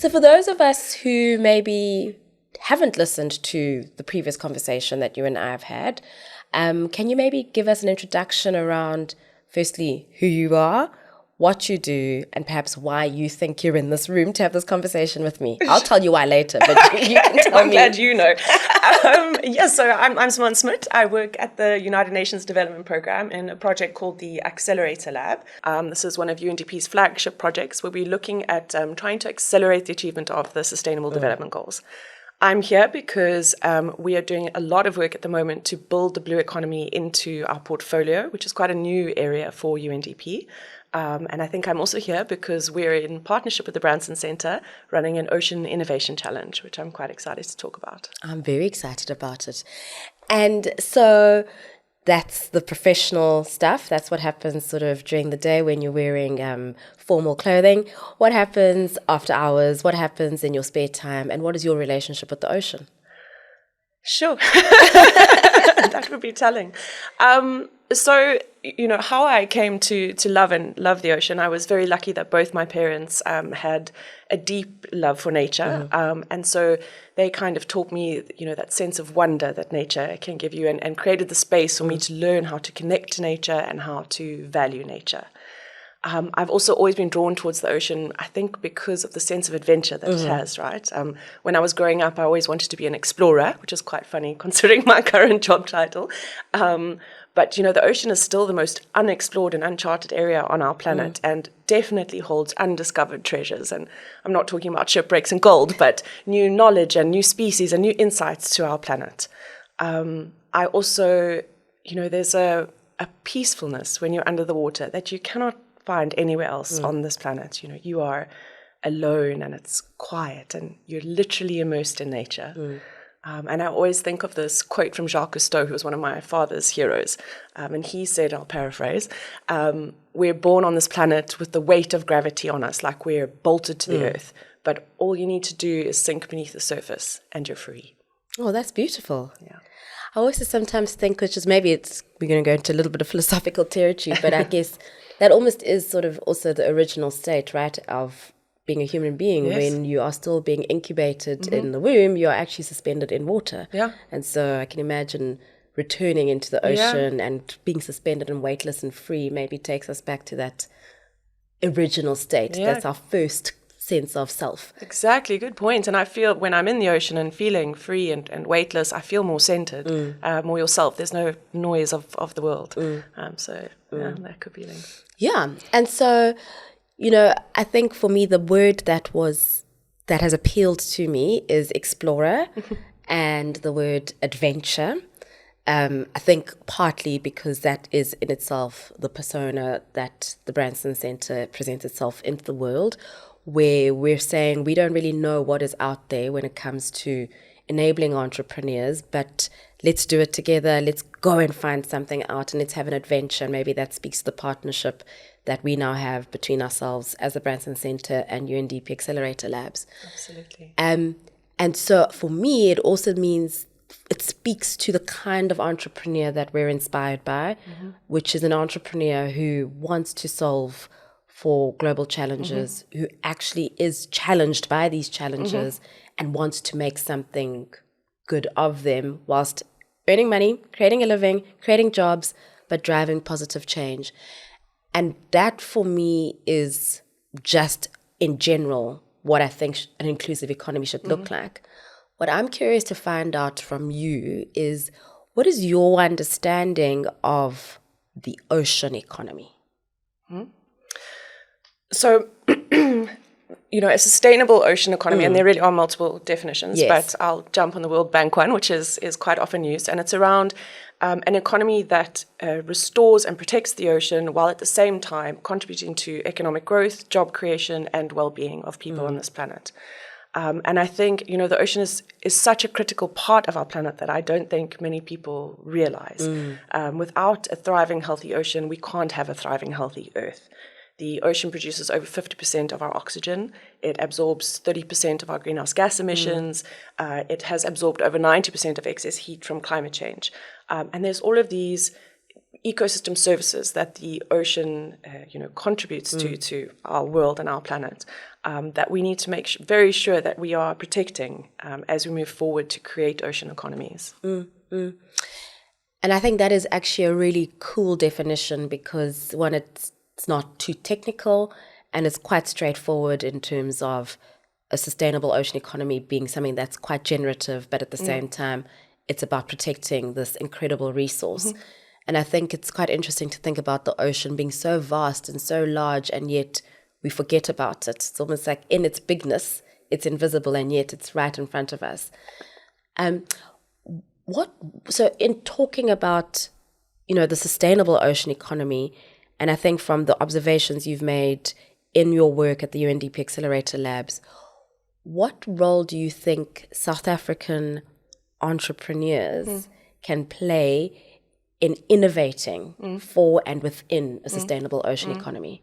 So for those of us who maybe haven't listened to the previous conversation that you and I have had, can you maybe give us an introduction around, firstly, who you are, what you do, and perhaps why you think you're in this room to have this conversation with me? I'll tell you why later, but you can tell I'm me. glad you know. So I'm Simone Smit. I work at the United Nations Development Programme in a project called the Accelerator Lab. This is one of UNDP's flagship projects where we're looking at trying to accelerate the achievement of the Sustainable Development Goals. I'm here because we are doing a lot of work at the moment to build the blue economy into our portfolio, which is quite a new area for UNDP. And I think I'm also here because we're in partnership with the Branson Centre running an Ocean Innovation Challenge, which I'm quite excited to talk about. I'm very excited about it. And so that's the professional stuff. That's what happens sort of during the day when you're wearing formal clothing. What happens after hours? What happens in your spare time? And what is your relationship with the ocean? Sure. That would be telling. So, how I came to love the ocean, I was very lucky that both my parents had a deep love for nature. And so they kind of taught me, that sense of wonder that nature can give you and created the space for me to learn how to connect to nature and how to value nature. I've also always been drawn towards the ocean, I think, because of the sense of adventure that it has, right? When I was growing up, I always wanted to be an explorer, which is quite funny considering my current job title. But, the ocean is still the most unexplored and uncharted area on our planet and definitely holds undiscovered treasures. And I'm not talking about shipwrecks and gold, but new knowledge and new species and new insights to our planet. I also, there's a peacefulness when you're under the water that you cannot find anywhere else on this planet. You are alone and it's quiet and you're literally immersed in nature. And I always think of this quote from Jacques Cousteau, who was one of my father's heroes. And he said, I'll paraphrase, we're born on this planet with the weight of gravity on us, like we're bolted to the earth. But all you need to do is sink beneath the surface and you're free. Oh, that's beautiful. Yeah. I also sometimes think, which is maybe we're going to go into a little bit of philosophical territory, but I guess that almost is sort of also the original state, right, of being a human being. Yes. When you are still being incubated in the womb, you are actually suspended in water. Yeah. And so I can imagine returning into the ocean and being suspended and weightless and free maybe takes us back to that original state. Yeah. That's our first sense of self. Exactly, good point. And I feel when I'm in the ocean and feeling free and weightless, I feel more centered, more yourself. There's no noise of the world. That could be linked. Yeah. And so, I think for me, the word that has appealed to me is explorer and the word adventure. I think partly because that is in itself the persona that the Branson Centre presents itself into the world, where we're saying we don't really know what is out there when it comes to enabling entrepreneurs, but let's do it together. Let's go and find something out and let's have an adventure. And maybe that speaks to the partnership that we now have between ourselves as the Branson Centre and UNDP Accelerator Labs. Absolutely. And so for me, it also means it speaks to the kind of entrepreneur that we're inspired by, which is an entrepreneur who wants to solve for global challenges, who actually is challenged by these challenges and wants to make something good of them whilst earning money, creating a living, creating jobs, but driving positive change. And that for me is just in general what I think an inclusive economy should look like. What I'm curious to find out from you is, what is your understanding of the ocean economy? So, a sustainable ocean economy, and there really are multiple definitions, but I'll jump on the World Bank one, which is quite often used, and it's around an economy that restores and protects the ocean while at the same time contributing to economic growth, job creation, and well-being of people on this planet. And I think, the ocean is such a critical part of our planet that I don't think many people realize. Without a thriving, healthy ocean, we can't have a thriving, healthy Earth. The ocean produces over 50% of our oxygen. It absorbs 30% of our greenhouse gas emissions. It has absorbed over 90% of excess heat from climate change. And there's all of these ecosystem services that the ocean, contributes to our world and our planet, that we need to make very sure that we are protecting as we move forward to create ocean economies. And I think that is actually a really cool definition because, one, it's not too technical and it's quite straightforward in terms of a sustainable ocean economy being something that's quite generative, but at the same time, it's about protecting this incredible resource. And I think it's quite interesting to think about the ocean being so vast and so large, and yet we forget about it. It's almost like in its bigness, it's invisible, and yet it's right in front of us. So in talking about, the sustainable ocean economy, and I think from the observations you've made in your work at the UNDP Accelerator Labs, what role do you think South African entrepreneurs can play in innovating for and within a sustainable ocean economy?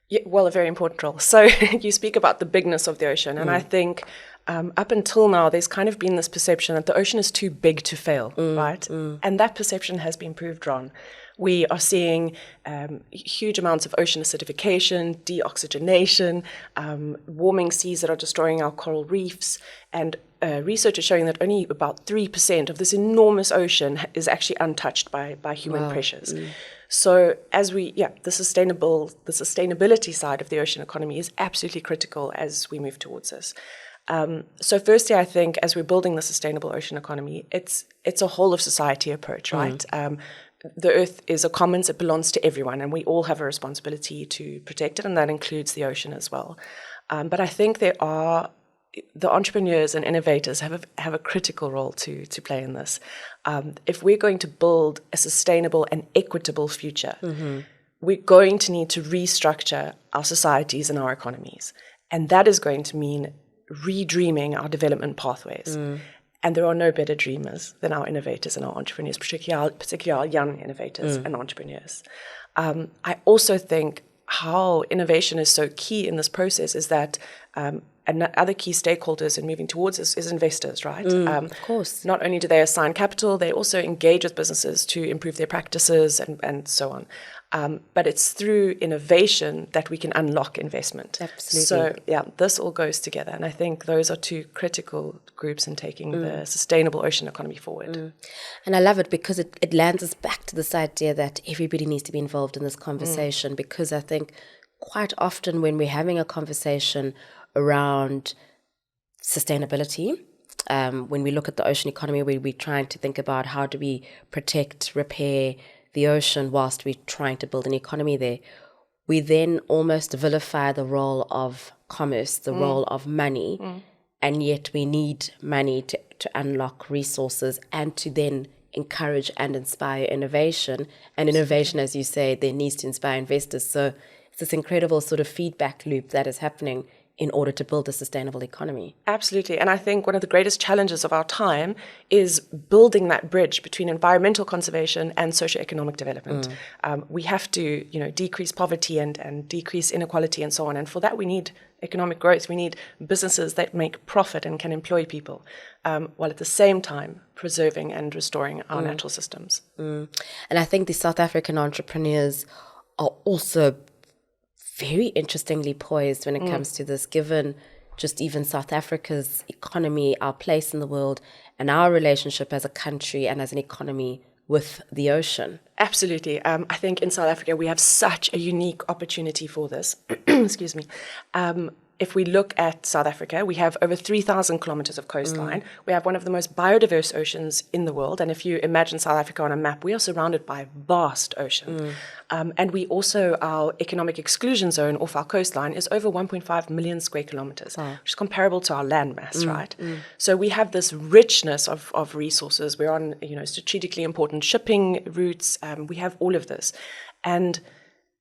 Yeah, well, a very important role. So you speak about the bigness of the ocean, and I think up until now, there's kind of been this perception that the ocean is too big to fail, right? And that perception has been proved wrong. We are seeing huge amounts of ocean acidification, deoxygenation, warming seas that are destroying our coral reefs, and research is showing that only about 3% of this enormous ocean is actually untouched by human pressures. So the sustainability side of the ocean economy is absolutely critical as we move towards this. So firstly, I think as we're building the sustainable ocean economy, it's a whole of society approach, right? The earth is a commons, it belongs to everyone, and we all have a responsibility to protect it, and that includes the ocean as well. But I think the entrepreneurs and innovators have a critical role to play in this. If we're going to build a sustainable and equitable future, we're going to need to restructure our societies and our economies. And that is going to mean redreaming our development pathways. And there are no better dreamers than our innovators and our entrepreneurs, particularly our young innovators and entrepreneurs. I also think how innovation is so key in this process is that and other key stakeholders in moving towards this is investors, right? Of course. Not only do they assign capital, they also engage with businesses to improve their practices and so on. But it's through innovation that we can unlock investment. Absolutely. So, this all goes together. And I think those are two critical groups in taking the sustainable ocean economy forward. And I love it because it lands us back to this idea that everybody needs to be involved in this conversation, because I think quite often when we're having a conversation around sustainability, when we look at the ocean economy, we're trying to think about how do we protect, repair the ocean whilst we're trying to build an economy there. We then almost vilify the role of commerce, the role of money, and yet we need money to unlock resources and to then encourage and inspire innovation. And innovation, as you say, then needs to inspire investors. So it's this incredible sort of feedback loop that is happening in order to build a sustainable economy. Absolutely. And I think one of the greatest challenges of our time is building that bridge between environmental conservation and socioeconomic development. We have to, decrease poverty and decrease inequality and so on. And for that, we need economic growth. We need businesses that make profit and can employ people, while at the same time preserving and restoring our natural systems. And I think the South African entrepreneurs are also very interestingly poised when it comes to this, given just even South Africa's economy, our place in the world, and our relationship as a country and as an economy with the ocean. Absolutely. I think in South Africa, we have such a unique opportunity for this. Excuse me. If we look at South Africa, we have over 3,000 kilometers of coastline. We have one of the most biodiverse oceans in the world. And if you imagine South Africa on a map, we are surrounded by a vast ocean. And we also, our economic exclusion zone off our coastline is over 1.5 million square kilometers, which is comparable to our land mass, right? So we have this richness of resources. We're on, strategically important shipping routes. We have all of this. And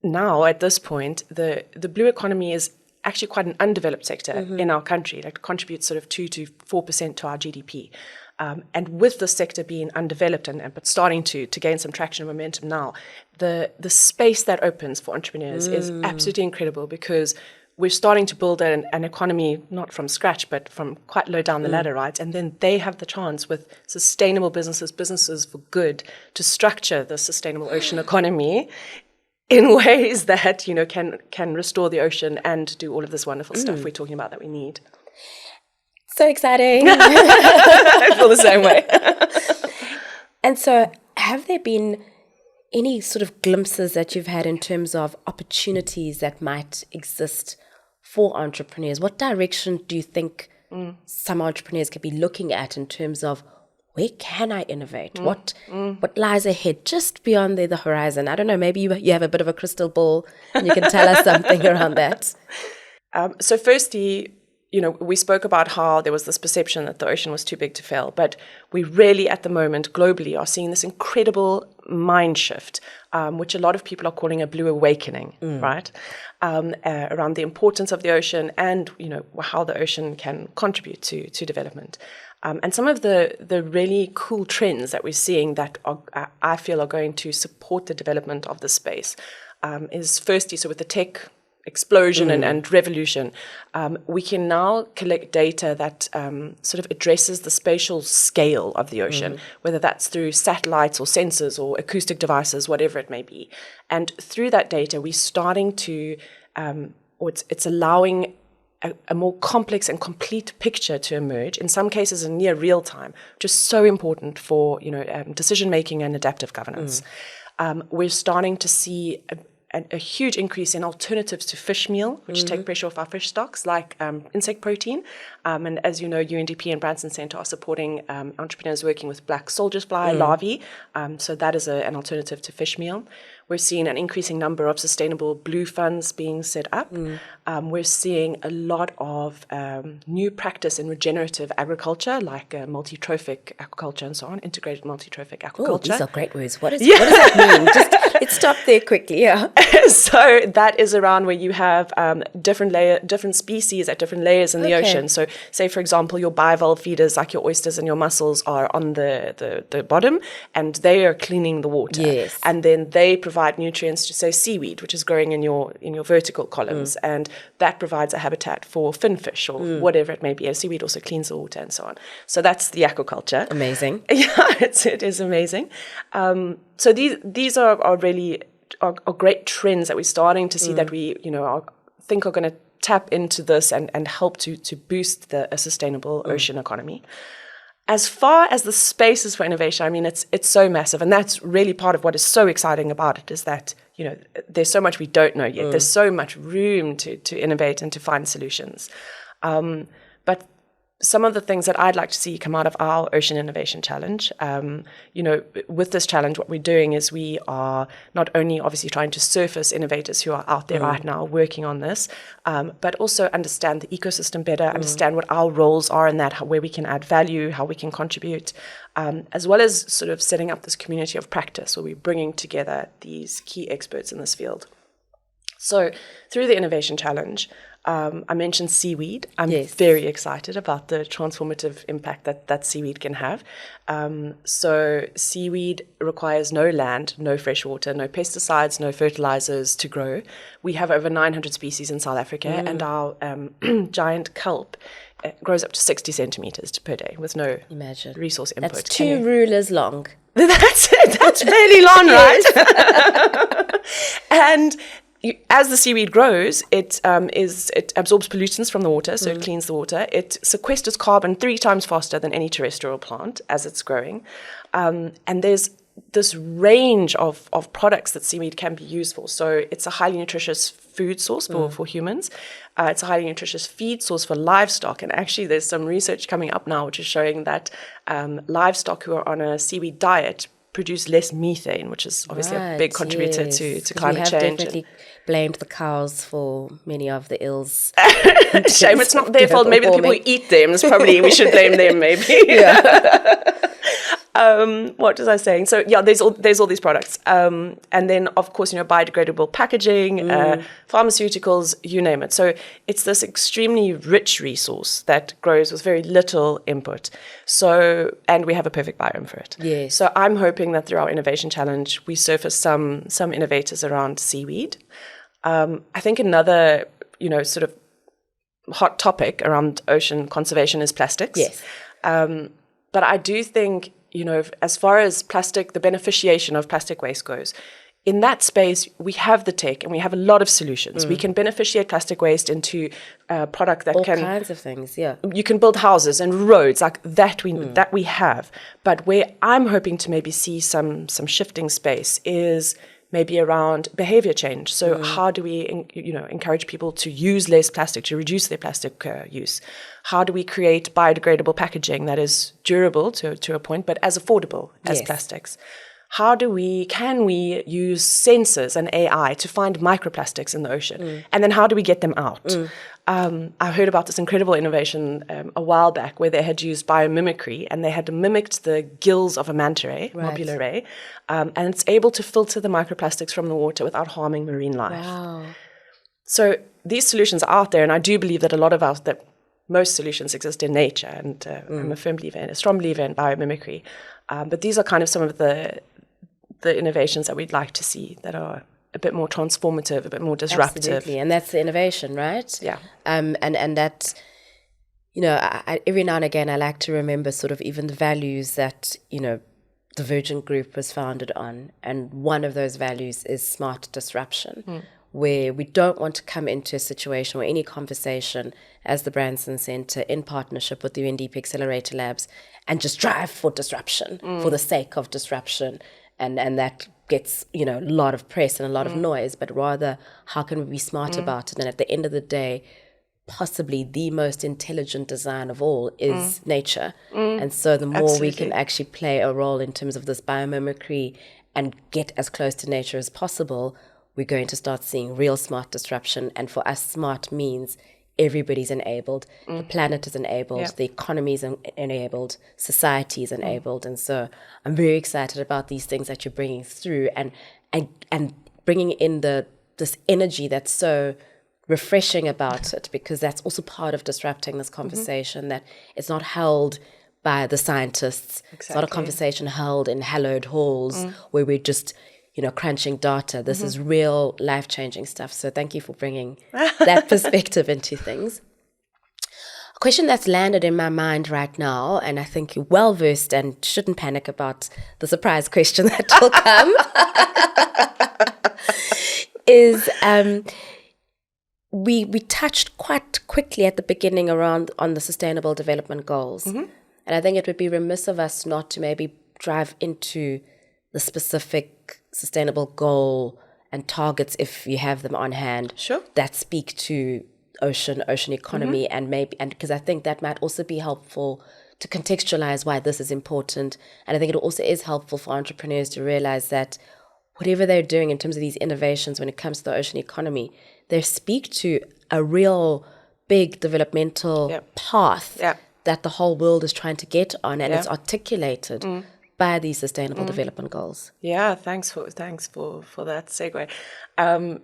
now at this point, the blue economy is actually quite an undeveloped sector in our country. It contributes sort of 2 to 4% to our GDP. And with the sector being undeveloped but starting to gain some traction and momentum now, the space that opens for entrepreneurs is absolutely incredible, because we're starting to build an economy, not from scratch, but from quite low down the ladder, right? And then they have the chance with sustainable businesses for good, to structure the sustainable ocean economy in ways that, you know, can restore the ocean and do all of this wonderful stuff we're talking about that we need. So exciting. I feel the same way. And so have there been any sort of glimpses that you've had in terms of opportunities that might exist for entrepreneurs? What direction do you think some entrepreneurs could be looking at in terms of where can I innovate? What lies ahead just beyond the horizon? I don't know, maybe you have a bit of a crystal ball and you can tell us something around that. So firstly, you know, we spoke about how there was this perception that the ocean was too big to fail, but we really at the moment globally are seeing this incredible mind shift, which a lot of people are calling a blue awakening, right? Around the importance of the ocean and, you know, how the ocean can contribute to development. And some of the really cool trends that we're seeing that I feel are going to support the development of the space is firstly, so with the tech explosion and revolution, we can now collect data that sort of addresses the spatial scale of the ocean, whether that's through satellites or sensors or acoustic devices, whatever it may be. And through that data, we're starting to, or it's allowing a more complex and complete picture to emerge, in some cases in near real time, which is so important for, you know, decision-making and adaptive governance. We're starting to see a huge increase in alternatives to fish meal, which take pressure off our fish stocks, like insect protein. And as you know, UNDP and Branson Centre are supporting entrepreneurs working with black soldier's fly larvae. So that is an alternative to fish meal. We're seeing an increasing number of sustainable blue funds being set up. We're seeing a lot of new practice in regenerative agriculture, like multi-trophic aquaculture and so on, integrated multi-trophic aquaculture. Oh, these are great words. What does that mean? Just let's stop there quickly. Yeah. So that is around where you have different species at different layers in the ocean. So say, for example, your bivalve feeders, like your oysters and your mussels, are on the bottom, and they are cleaning the water. Yes. And then they provide nutrients to, say, seaweed, which is growing in your vertical columns, and that provides a habitat for finfish or whatever it may be. And seaweed also cleans the water and so on. So that's the aquaculture. Amazing. Yeah, it is amazing. So these are really are great trends that we're starting to see that we, you know, think are going to tap into this and help to boost a sustainable ocean economy. As far as the spaces for innovation, I mean, it's so massive, and that's really part of what is so exciting about it, is that, you know, there's so much we don't know yet. There's so much room to innovate and to find solutions. But some of the things that I'd like to see come out of our Ocean Innovation Challenge, you know, with this challenge, what we're doing is we are not only obviously trying to surface innovators who are out there right now working on this, but also understand the ecosystem better, understand what our roles are in that, where we can add value, how we can contribute, as well as sort of setting up this community of practice where we're bringing together these key experts in this field. So through the Innovation Challenge, I mentioned seaweed. I'm very excited about the transformative impact that seaweed can have. So seaweed requires no land, no fresh water, no pesticides, no fertilizers to grow. We have over 900 species in South Africa, and our giant kelp grows up to 60 centimeters per day with no resource input. That's 2 rulers long. That's it. That's really long, right? And as the seaweed grows, it absorbs pollutants from the water, so it cleans the water. It sequesters carbon 3 times faster than any terrestrial plant as it's growing. And there's this range of products that seaweed can be used for. So it's a highly nutritious food source for humans. It's a highly nutritious feed source for livestock. And actually, there's some research coming up now which is showing that livestock who are on a seaweed diet produce less methane, which is obviously a big contributor to climate change. We have definitely blamed the cows for many of the ills. Shame it's not their fault. Maybe the people who eat them is probably, we should blame them maybe. What was I saying? So yeah, there's all these products. And then of course, you know, biodegradable packaging, pharmaceuticals, you name it. So it's this extremely rich resource that grows with very little input. So, and we have a perfect biome for it. Yes. So I'm hoping that through our Innovation Challenge, we surface some innovators around seaweed. I think another, sort of hot topic around ocean conservation is plastics. Yes. But I do think, as far as the beneficiation of plastic waste goes, in that space, we have the tech and we have a lot of solutions. We can beneficiate plastic waste into a product that all can... kinds of things, yeah. You can build houses and roads like that we have. But where I'm hoping to maybe see some shifting space is maybe around behavior change. So how do we encourage people to use less plastic, to reduce their plastic use? How do we create biodegradable packaging that is durable to a point, but as affordable as plastics? Can we use sensors and AI to find microplastics in the ocean? And then how do we get them out? I heard about this incredible innovation a while back where they had used biomimicry and they had mimicked the gills of a manta ray, mobula ray, and it's able to filter the microplastics from the water without harming marine life. Wow. So these solutions are out there, and I do believe that most solutions exist in nature, and I'm a strong believer in biomimicry. But these are kind of some of the innovations that we'd like to see that are a bit more transformative, a bit more disruptive. Absolutely, and that's the innovation, right? Yeah. And that, I, every now and again, I like to remember sort of even the values that, the Virgin Group was founded on. And one of those values is smart disruption, where we don't want to come into a situation or any conversation as the Branson Centre in partnership with the UNDP Accelerator Labs and just drive for disruption for the sake of disruption. And that gets, a lot of press and a lot of noise, but rather how can we be smart about it? And at the end of the day, possibly the most intelligent design of all is nature. And so the more we can actually play a role in terms of this biomimicry and get as close to nature as possible, we're going to start seeing real smart disruption. And for us, smart means everybody's enabled, the planet is enabled, the economy is enabled, society is enabled. And so I'm very excited about these things that you're bringing through and bringing in this energy that's so refreshing about it, because that's also part of disrupting this conversation, that it's not held by the scientists. Exactly. It's not a conversation held in hallowed halls where we're just crunching data. This is real life-changing stuff. So thank you for bringing that perspective into things. A question that's landed in my mind right now, and I think you're well-versed and shouldn't panic about the surprise question that will come, is we touched quite quickly at the beginning on the Sustainable Development Goals. And I think it would be remiss of us not to maybe drive into the specific sustainable goal and targets, if you have them on hand, that speak to ocean economy, and because I think that might also be helpful to contextualize why this is important. And I think it also is helpful for entrepreneurs to realize that whatever they're doing in terms of these innovations when it comes to the ocean economy, they speak to a real big developmental path that the whole world is trying to get on, and it's articulated by these Sustainable Development Goals. Yeah, thanks for that segue.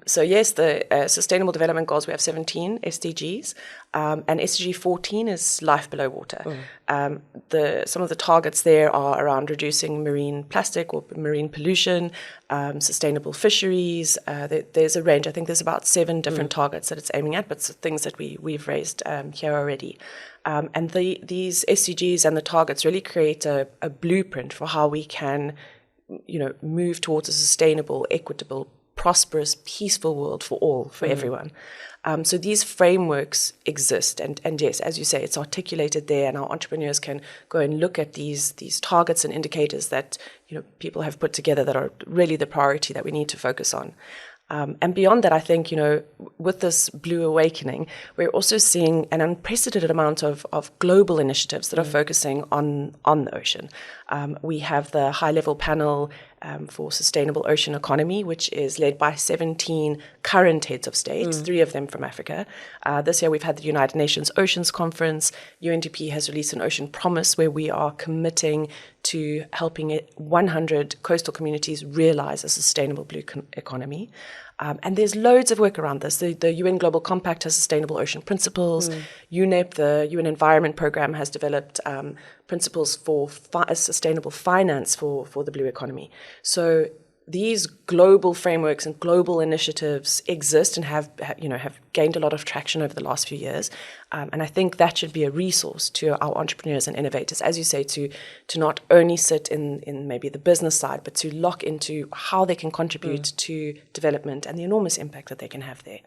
So yes, the Sustainable Development Goals, we have 17 SDGs, and SDG 14 is life below water. Some of the targets there are around reducing marine plastic or marine pollution, sustainable fisheries. There's a range. I think there's about 7 different targets that it's aiming at, but it's things that we've raised here already. And these SDGs and the targets really create a blueprint for how we can, move towards a sustainable, equitable, prosperous, peaceful world for all, for everyone. So these frameworks exist, and yes, as you say, it's articulated there, and our entrepreneurs can go and look at these targets and indicators that people have put together that are really the priority that we need to focus on. And beyond that, I think, with this blue awakening, we're also seeing an unprecedented amount of global initiatives that are focusing on the ocean. We have the high-level panel for sustainable ocean economy, which is led by 17 current heads of state, 3 of them from Africa. This year, we've had the United Nations Oceans Conference. UNDP has released an Ocean Promise, where we are committing to helping 100 coastal communities realize a sustainable blue economy. And there's loads of work around this. The UN Global Compact has sustainable ocean principles. UNEP, the UN Environment Programme, has developed principles for sustainable finance for the blue economy. So these global frameworks and global initiatives exist and have gained a lot of traction over the last few years. And I think that should be a resource to our entrepreneurs and innovators, as you say, to not only sit in maybe the business side, but to lock into how they can contribute to development and the enormous impact that they can have there.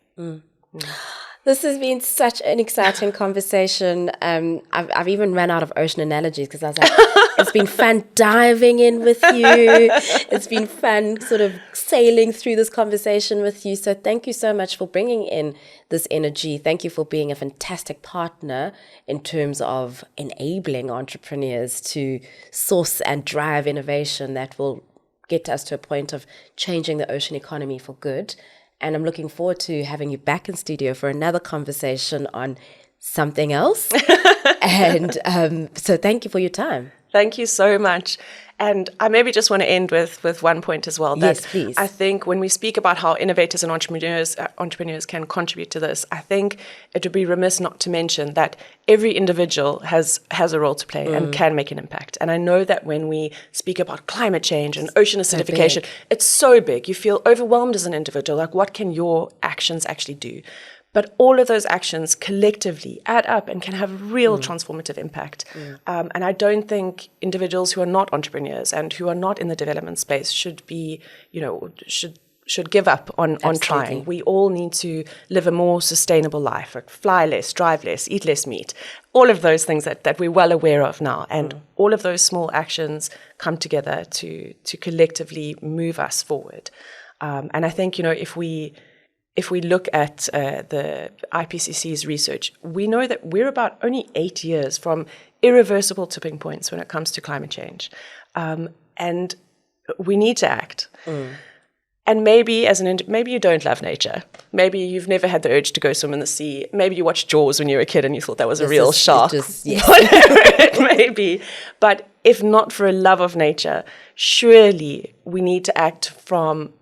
This has been such an exciting conversation. I've even ran out of ocean analogies because I was like, it's been fun diving in with you. It's been fun sort of sailing through this conversation with you. So thank you so much for bringing in this energy. Thank you for being a fantastic partner in terms of enabling entrepreneurs to source and drive innovation that will get us to a point of changing the ocean economy for good. And I'm looking forward to having you back in studio for another conversation on something else. And so thank you for your time. Thank you so much. And I maybe just want to end with one point as well. That Yes, please. I think when we speak about how innovators and entrepreneurs can contribute to this, I think it would be remiss not to mention that every individual has a role to play and can make an impact. And I know that when we speak about climate change and ocean acidification, it's so big. You feel overwhelmed as an individual. Like, what can your actions actually do? But all of those actions collectively add up and can have real transformative impact. And I don't think individuals who are not entrepreneurs and who are not in the development space should be, should give up on trying. We all need to live a more sustainable life, like fly less, drive less, eat less meat, all of those things that we're well aware of now. And all of those small actions come together to collectively move us forward. And I think, if we look at the IPCC's research, we know that we're about only 8 years from irreversible tipping points when it comes to climate change. And we need to act. And maybe maybe you don't love nature. Maybe you've never had the urge to go swim in the sea. Maybe you watched Jaws when you were a kid and you thought that was a real shark. Yes. Whatever it may be. But if not for a love of nature, surely we need to act from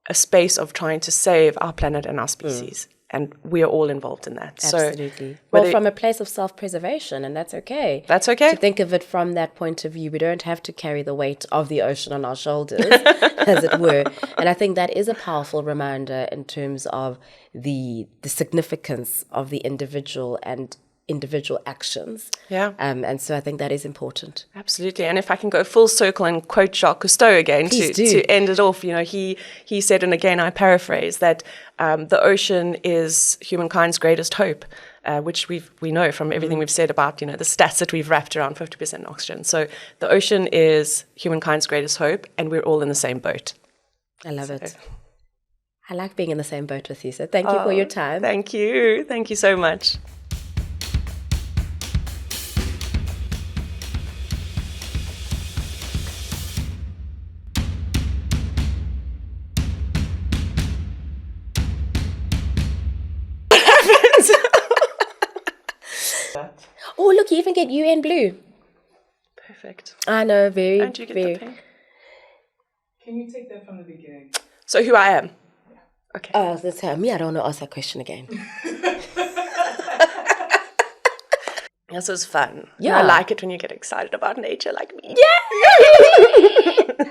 a space of trying to save our planet and our species. And we are all involved in that. Absolutely. So, well, from a place of self-preservation, and that's okay. That's okay. To think of it from that point of view. We don't have to carry the weight of the ocean on our shoulders, as it were. And I think that is a powerful reminder in terms of the significance of the individual and individual actions. Yeah. And so I think that is important. Absolutely. And if I can go full circle and quote Jacques Cousteau again to end it off, he said, and again I paraphrase, that the ocean is humankind's greatest hope, which we know from everything we've said about, the stats that we've wrapped around 50% oxygen. So the ocean is humankind's greatest hope, and we're all in the same boat. I love it. I like being in the same boat with you. So thank you for your time. Thank you. Thank you so much. Oh, look, you even get UN blue. Perfect. I know, very, And you get very. the pink. Can you take that from the beginning? So who I am? Yeah. Okay. Oh, let's tell me. I don't want to ask that question again. This is fun. Yeah. I like it when you get excited about nature like me. Yeah.